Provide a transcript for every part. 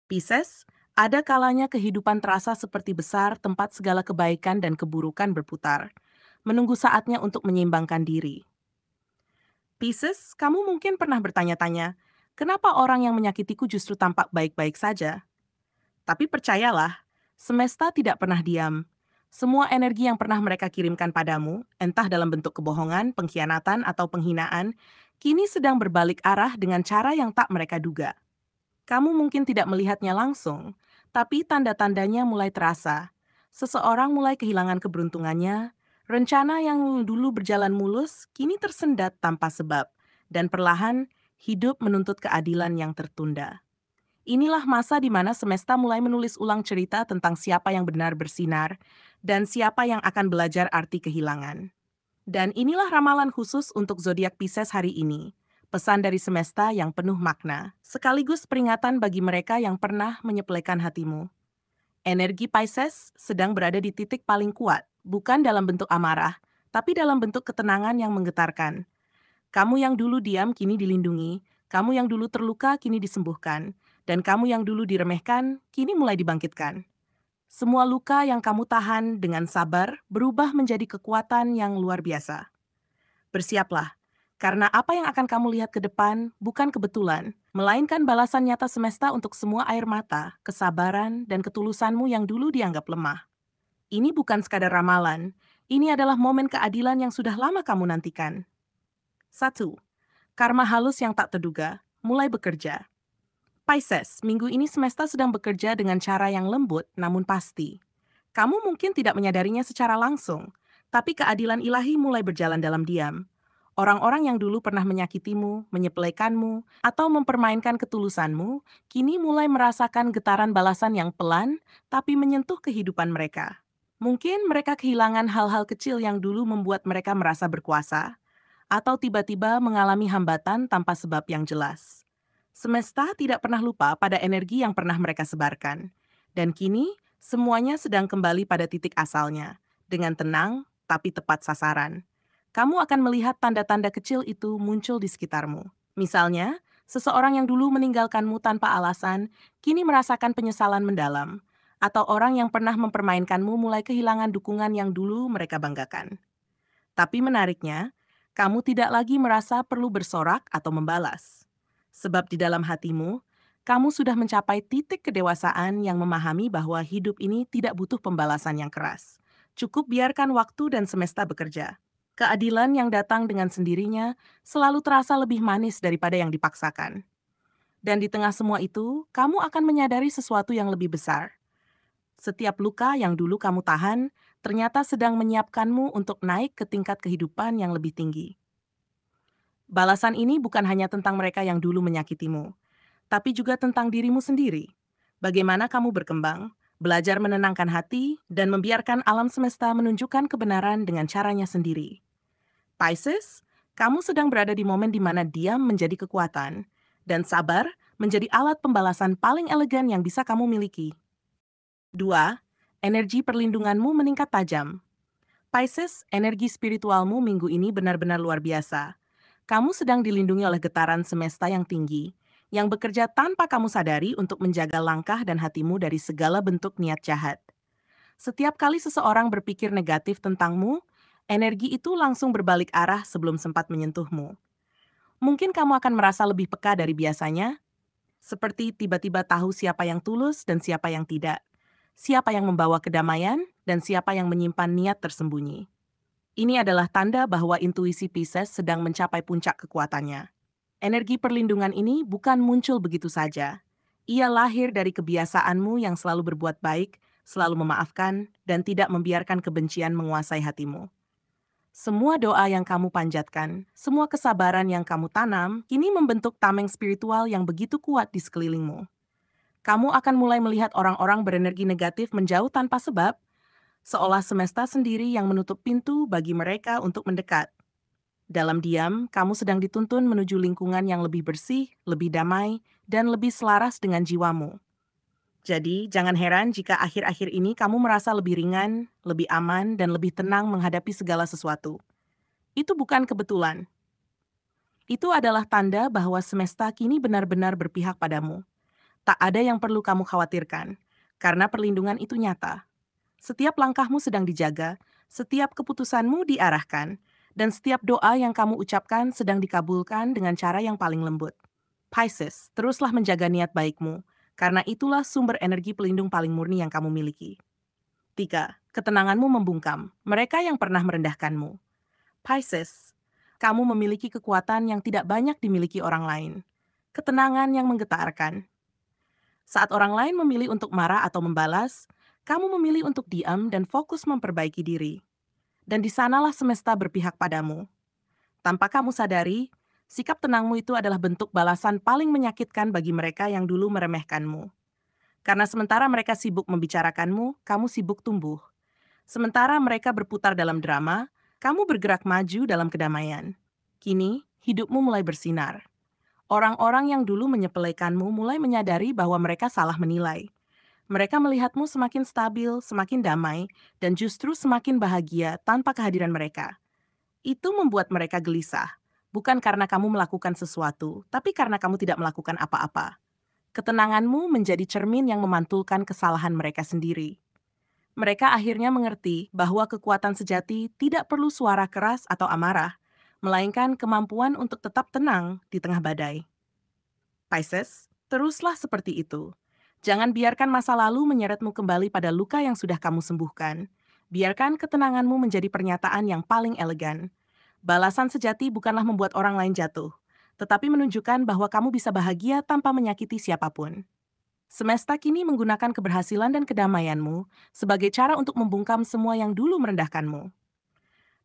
Pisces, ada kalanya kehidupan terasa seperti besar tempat segala kebaikan dan keburukan berputar, menunggu saatnya untuk menyeimbangkan diri. Pisces, kamu mungkin pernah bertanya-tanya, kenapa orang yang menyakitiku justru tampak baik-baik saja? Tapi percayalah, semesta tidak pernah diam. Semua energi yang pernah mereka kirimkan padamu, entah dalam bentuk kebohongan, pengkhianatan, atau penghinaan, kini sedang berbalik arah dengan cara yang tak mereka duga. Kamu mungkin tidak melihatnya langsung, tapi tanda-tandanya mulai terasa. Seseorang mulai kehilangan keberuntungannya, rencana yang dulu berjalan mulus kini tersendat tanpa sebab, dan perlahan hidup menuntut keadilan yang tertunda. Inilah masa di mana semesta mulai menulis ulang cerita tentang siapa yang benar bersinar dan siapa yang akan belajar arti kehilangan. Dan inilah ramalan khusus untuk zodiak Pisces hari ini. Pesan dari semesta yang penuh makna, sekaligus peringatan bagi mereka yang pernah menyepelekan hatimu. Energi Pisces sedang berada di titik paling kuat, bukan dalam bentuk amarah, tapi dalam bentuk ketenangan yang menggetarkan. Kamu yang dulu diam kini dilindungi, kamu yang dulu terluka kini disembuhkan, dan kamu yang dulu diremehkan kini mulai dibangkitkan. Semua luka yang kamu tahan dengan sabar berubah menjadi kekuatan yang luar biasa. Bersiaplah, karena apa yang akan kamu lihat ke depan bukan kebetulan, melainkan balasan nyata semesta untuk semua air mata, kesabaran, dan ketulusanmu yang dulu dianggap lemah. Ini bukan sekadar ramalan, ini adalah momen keadilan yang sudah lama kamu nantikan. 1. Karma halus yang tak terduga, mulai bekerja. Pisces, minggu ini semesta sedang bekerja dengan cara yang lembut namun pasti. Kamu mungkin tidak menyadarinya secara langsung, tapi keadilan ilahi mulai berjalan dalam diam. Orang-orang yang dulu pernah menyakitimu, menyepelekanmu, atau mempermainkan ketulusanmu, kini mulai merasakan getaran balasan yang pelan tapi menyentuh kehidupan mereka. Mungkin mereka kehilangan hal-hal kecil yang dulu membuat mereka merasa berkuasa, atau tiba-tiba mengalami hambatan tanpa sebab yang jelas. Semesta tidak pernah lupa pada energi yang pernah mereka sebarkan. Dan kini, semuanya sedang kembali pada titik asalnya, dengan tenang tapi tepat sasaran. Kamu akan melihat tanda-tanda kecil itu muncul di sekitarmu. Misalnya, seseorang yang dulu meninggalkanmu tanpa alasan, kini merasakan penyesalan mendalam. Atau orang yang pernah mempermainkanmu mulai kehilangan dukungan yang dulu mereka banggakan. Tapi menariknya, kamu tidak lagi merasa perlu bersorak atau membalas. Sebab di dalam hatimu, kamu sudah mencapai titik kedewasaan yang memahami bahwa hidup ini tidak butuh pembalasan yang keras. Cukup biarkan waktu dan semesta bekerja. Keadilan yang datang dengan sendirinya selalu terasa lebih manis daripada yang dipaksakan. Dan di tengah semua itu, kamu akan menyadari sesuatu yang lebih besar. Setiap luka yang dulu kamu tahan, ternyata sedang menyiapkanmu untuk naik ke tingkat kehidupan yang lebih tinggi. Balasan ini bukan hanya tentang mereka yang dulu menyakitimu, tapi juga tentang dirimu sendiri. Bagaimana kamu berkembang, belajar menenangkan hati, dan membiarkan alam semesta menunjukkan kebenaran dengan caranya sendiri. Pisces, kamu sedang berada di momen di mana diam menjadi kekuatan, dan sabar menjadi alat pembalasan paling elegan yang bisa kamu miliki. 2. Energi perlindunganmu meningkat tajam. Pisces, energi spiritualmu minggu ini benar-benar luar biasa. Kamu sedang dilindungi oleh getaran semesta yang tinggi, yang bekerja tanpa kamu sadari untuk menjaga langkah dan hatimu dari segala bentuk niat jahat. Setiap kali seseorang berpikir negatif tentangmu, energi itu langsung berbalik arah sebelum sempat menyentuhmu. Mungkin kamu akan merasa lebih peka dari biasanya, seperti tiba-tiba tahu siapa yang tulus dan siapa yang tidak, siapa yang membawa kedamaian dan siapa yang menyimpan niat tersembunyi. Ini adalah tanda bahwa intuisi Pisces sedang mencapai puncak kekuatannya. Energi perlindungan ini bukan muncul begitu saja. Ia lahir dari kebiasaanmu yang selalu berbuat baik, selalu memaafkan, dan tidak membiarkan kebencian menguasai hatimu. Semua doa yang kamu panjatkan, semua kesabaran yang kamu tanam, kini membentuk tameng spiritual yang begitu kuat di sekelilingmu. Kamu akan mulai melihat orang-orang berenergi negatif menjauh tanpa sebab, seolah semesta sendiri yang menutup pintu bagi mereka untuk mendekat. Dalam diam, kamu sedang dituntun menuju lingkungan yang lebih bersih, lebih damai, dan lebih selaras dengan jiwamu. Jadi, jangan heran jika akhir-akhir ini kamu merasa lebih ringan, lebih aman, dan lebih tenang menghadapi segala sesuatu. Itu bukan kebetulan. Itu adalah tanda bahwa semesta kini benar-benar berpihak padamu. Tak ada yang perlu kamu khawatirkan, karena perlindungan itu nyata. Setiap langkahmu sedang dijaga, setiap keputusanmu diarahkan, dan setiap doa yang kamu ucapkan sedang dikabulkan dengan cara yang paling lembut. Pisces, teruslah menjaga niat baikmu, karena itulah sumber energi pelindung paling murni yang kamu miliki. 3. Ketenanganmu membungkam, mereka yang pernah merendahkanmu. Pisces, kamu memiliki kekuatan yang tidak banyak dimiliki orang lain. Ketenangan yang menggetarkan. Saat orang lain memilih untuk marah atau membalas, kamu memilih untuk diam dan fokus memperbaiki diri. Dan di sanalah semesta berpihak padamu. Tanpa kamu sadari, sikap tenangmu itu adalah bentuk balasan paling menyakitkan bagi mereka yang dulu meremehkanmu. Karena sementara mereka sibuk membicarakanmu, kamu sibuk tumbuh. Sementara mereka berputar dalam drama, kamu bergerak maju dalam kedamaian. Kini, hidupmu mulai bersinar. Orang-orang yang dulu menyepelekanmu mulai menyadari bahwa mereka salah menilai. Mereka melihatmu semakin stabil, semakin damai, dan justru semakin bahagia tanpa kehadiran mereka. Itu membuat mereka gelisah, bukan karena kamu melakukan sesuatu, tapi karena kamu tidak melakukan apa-apa. Ketenanganmu menjadi cermin yang memantulkan kesalahan mereka sendiri. Mereka akhirnya mengerti bahwa kekuatan sejati tidak perlu suara keras atau amarah, melainkan kemampuan untuk tetap tenang di tengah badai. Pisces, teruslah seperti itu. Jangan biarkan masa lalu menyeretmu kembali pada luka yang sudah kamu sembuhkan. Biarkan ketenanganmu menjadi pernyataan yang paling elegan. Balasan sejati bukanlah membuat orang lain jatuh, tetapi menunjukkan bahwa kamu bisa bahagia tanpa menyakiti siapapun. Semesta kini menggunakan keberhasilan dan kedamaianmu sebagai cara untuk membungkam semua yang dulu merendahkanmu.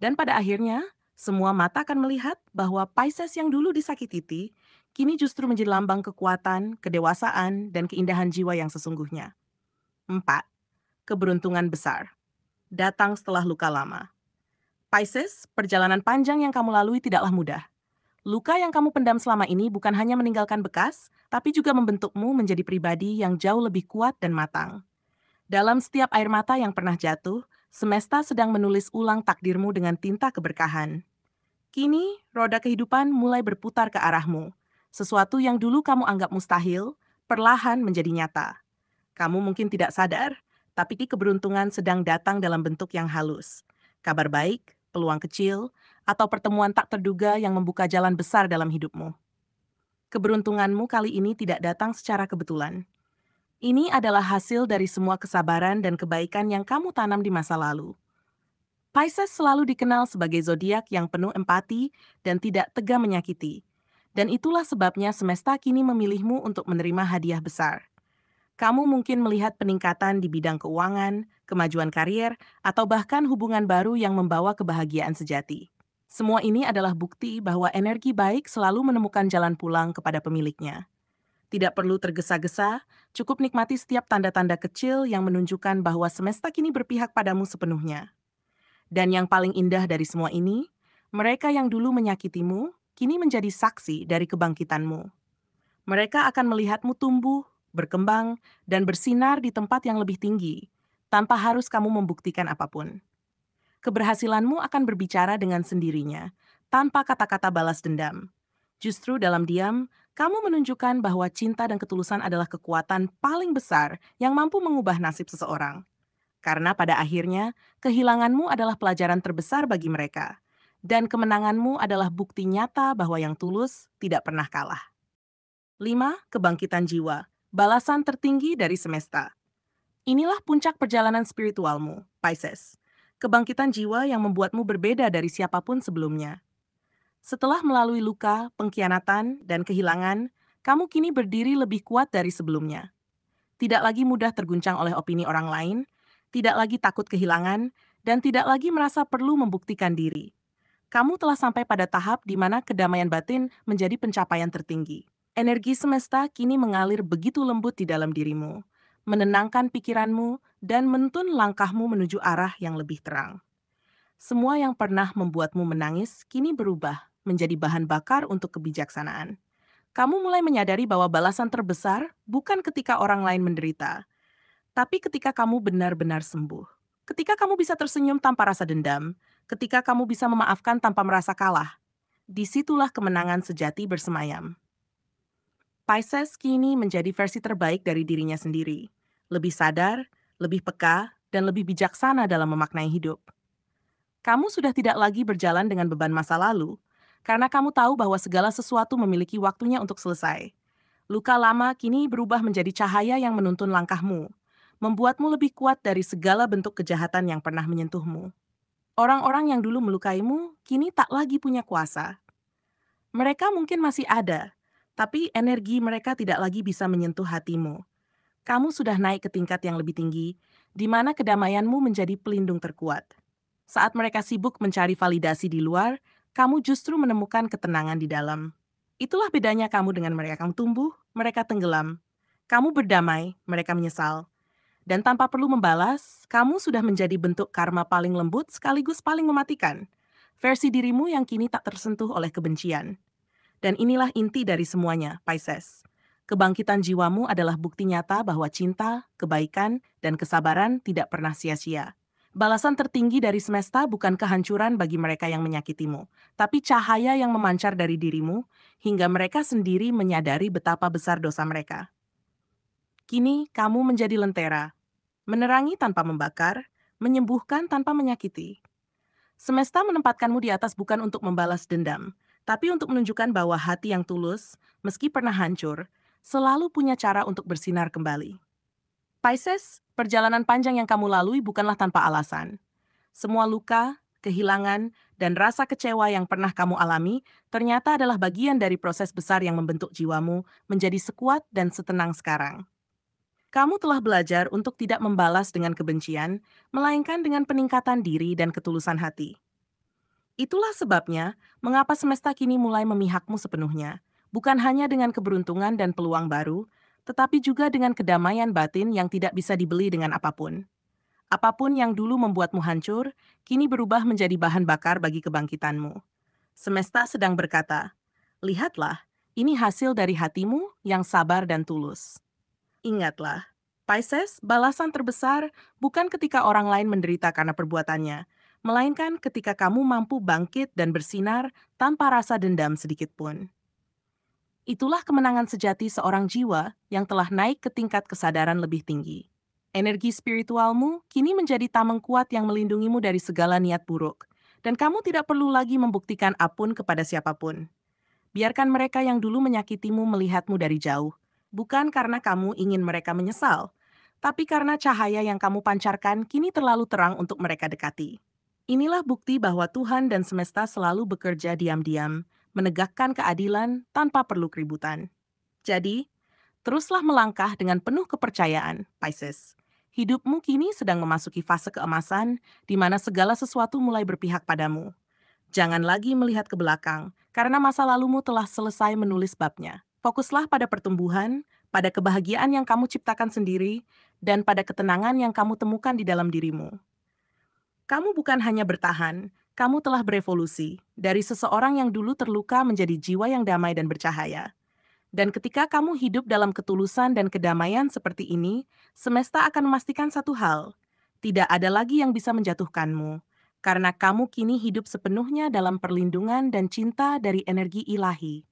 Dan pada akhirnya, semua mata akan melihat bahwa Pisces yang dulu disakiti, kini justru menjadi lambang kekuatan, kedewasaan, dan keindahan jiwa yang sesungguhnya. 4. Keberuntungan besar. Datang setelah luka lama. Pisces, perjalanan panjang yang kamu lalui tidaklah mudah. Luka yang kamu pendam selama ini bukan hanya meninggalkan bekas, tapi juga membentukmu menjadi pribadi yang jauh lebih kuat dan matang. Dalam setiap air mata yang pernah jatuh, semesta sedang menulis ulang takdirmu dengan tinta keberkahan. Kini, roda kehidupan mulai berputar ke arahmu. Sesuatu yang dulu kamu anggap mustahil, perlahan menjadi nyata. Kamu mungkin tidak sadar, tapi keberuntungan sedang datang dalam bentuk yang halus. Kabar baik, peluang kecil, atau pertemuan tak terduga yang membuka jalan besar dalam hidupmu. Keberuntunganmu kali ini tidak datang secara kebetulan. Ini adalah hasil dari semua kesabaran dan kebaikan yang kamu tanam di masa lalu. Pisces selalu dikenal sebagai zodiak yang penuh empati dan tidak tega menyakiti. Dan itulah sebabnya semesta kini memilihmu untuk menerima hadiah besar. Kamu mungkin melihat peningkatan di bidang keuangan, kemajuan karier, atau bahkan hubungan baru yang membawa kebahagiaan sejati. Semua ini adalah bukti bahwa energi baik selalu menemukan jalan pulang kepada pemiliknya. Tidak perlu tergesa-gesa, cukup nikmati setiap tanda-tanda kecil yang menunjukkan bahwa semesta kini berpihak padamu sepenuhnya. Dan yang paling indah dari semua ini, mereka yang dulu menyakitimu, kini menjadi saksi dari kebangkitanmu. Mereka akan melihatmu tumbuh, berkembang, dan bersinar di tempat yang lebih tinggi, tanpa harus kamu membuktikan apapun. Keberhasilanmu akan berbicara dengan sendirinya, tanpa kata-kata balas dendam. Justru dalam diam, kamu menunjukkan bahwa cinta dan ketulusan adalah kekuatan paling besar yang mampu mengubah nasib seseorang. Karena pada akhirnya, kehilanganmu adalah pelajaran terbesar bagi mereka. Dan kemenanganmu adalah bukti nyata bahwa yang tulus tidak pernah kalah. 5. Kebangkitan jiwa. Balasan tertinggi dari semesta. Inilah puncak perjalanan spiritualmu, Pisces. Kebangkitan jiwa yang membuatmu berbeda dari siapapun sebelumnya. Setelah melalui luka, pengkhianatan, dan kehilangan, kamu kini berdiri lebih kuat dari sebelumnya. Tidak lagi mudah terguncang oleh opini orang lain, tidak lagi takut kehilangan, dan tidak lagi merasa perlu membuktikan diri. Kamu telah sampai pada tahap di mana kedamaian batin menjadi pencapaian tertinggi. Energi semesta kini mengalir begitu lembut di dalam dirimu, menenangkan pikiranmu, dan menuntun langkahmu menuju arah yang lebih terang. Semua yang pernah membuatmu menangis kini berubah menjadi bahan bakar untuk kebijaksanaan. Kamu mulai menyadari bahwa balasan terbesar bukan ketika orang lain menderita, tapi ketika kamu benar-benar sembuh. Ketika kamu bisa tersenyum tanpa rasa dendam, ketika kamu bisa memaafkan tanpa merasa kalah, disitulah kemenangan sejati bersemayam. Pisces kini menjadi versi terbaik dari dirinya sendiri. Lebih sadar, lebih peka, dan lebih bijaksana dalam memaknai hidup. Kamu sudah tidak lagi berjalan dengan beban masa lalu, karena kamu tahu bahwa segala sesuatu memiliki waktunya untuk selesai. Luka lama kini berubah menjadi cahaya yang menuntun langkahmu, membuatmu lebih kuat dari segala bentuk kejahatan yang pernah menyentuhmu. Orang-orang yang dulu melukaimu kini tak lagi punya kuasa. Mereka mungkin masih ada, tapi energi mereka tidak lagi bisa menyentuh hatimu. Kamu sudah naik ke tingkat yang lebih tinggi, di mana kedamaianmu menjadi pelindung terkuat. Saat mereka sibuk mencari validasi di luar, kamu justru menemukan ketenangan di dalam. Itulah bedanya kamu dengan mereka. Kamu tumbuh, mereka tenggelam. Kamu berdamai, mereka menyesal. Dan tanpa perlu membalas, kamu sudah menjadi bentuk karma paling lembut sekaligus paling mematikan. Versi dirimu yang kini tak tersentuh oleh kebencian. Dan inilah inti dari semuanya, Pisces. Kebangkitan jiwamu adalah bukti nyata bahwa cinta, kebaikan, dan kesabaran tidak pernah sia-sia. Balasan tertinggi dari semesta bukan kehancuran bagi mereka yang menyakitimu, tapi cahaya yang memancar dari dirimu hingga mereka sendiri menyadari betapa besar dosa mereka. Kini kamu menjadi lentera, menerangi tanpa membakar, menyembuhkan tanpa menyakiti. Semesta menempatkanmu di atas bukan untuk membalas dendam, tapi untuk menunjukkan bahwa hati yang tulus, meski pernah hancur, selalu punya cara untuk bersinar kembali. Pisces, perjalanan panjang yang kamu lalui bukanlah tanpa alasan. Semua luka, kehilangan, dan rasa kecewa yang pernah kamu alami ternyata adalah bagian dari proses besar yang membentuk jiwamu menjadi sekuat dan setenang sekarang. Kamu telah belajar untuk tidak membalas dengan kebencian, melainkan dengan peningkatan diri dan ketulusan hati. Itulah sebabnya mengapa semesta kini mulai memihakmu sepenuhnya, bukan hanya dengan keberuntungan dan peluang baru, tetapi juga dengan kedamaian batin yang tidak bisa dibeli dengan apapun. Apapun yang dulu membuatmu hancur, kini berubah menjadi bahan bakar bagi kebangkitanmu. Semesta sedang berkata, "Lihatlah, ini hasil dari hatimu yang sabar dan tulus." Ingatlah, Pisces, balasan terbesar bukan ketika orang lain menderita karena perbuatannya, melainkan ketika kamu mampu bangkit dan bersinar tanpa rasa dendam sedikit pun. Itulah kemenangan sejati seorang jiwa yang telah naik ke tingkat kesadaran lebih tinggi. Energi spiritualmu kini menjadi tameng kuat yang melindungimu dari segala niat buruk, dan kamu tidak perlu lagi membuktikan apapun kepada siapapun. Biarkan mereka yang dulu menyakitimu melihatmu dari jauh, bukan karena kamu ingin mereka menyesal, tapi karena cahaya yang kamu pancarkan kini terlalu terang untuk mereka dekati. Inilah bukti bahwa Tuhan dan semesta selalu bekerja diam-diam, menegakkan keadilan tanpa perlu keributan. Jadi, teruslah melangkah dengan penuh kepercayaan, Pisces. Hidupmu kini sedang memasuki fase keemasan, di mana segala sesuatu mulai berpihak padamu. Jangan lagi melihat ke belakang, karena masa lalumu telah selesai menulis babnya. Fokuslah pada pertumbuhan, pada kebahagiaan yang kamu ciptakan sendiri, dan pada ketenangan yang kamu temukan di dalam dirimu. Kamu bukan hanya bertahan, kamu telah berevolusi, dari seseorang yang dulu terluka menjadi jiwa yang damai dan bercahaya. Dan ketika kamu hidup dalam ketulusan dan kedamaian seperti ini, semesta akan memastikan satu hal, tidak ada lagi yang bisa menjatuhkanmu, karena kamu kini hidup sepenuhnya dalam perlindungan dan cinta dari energi ilahi.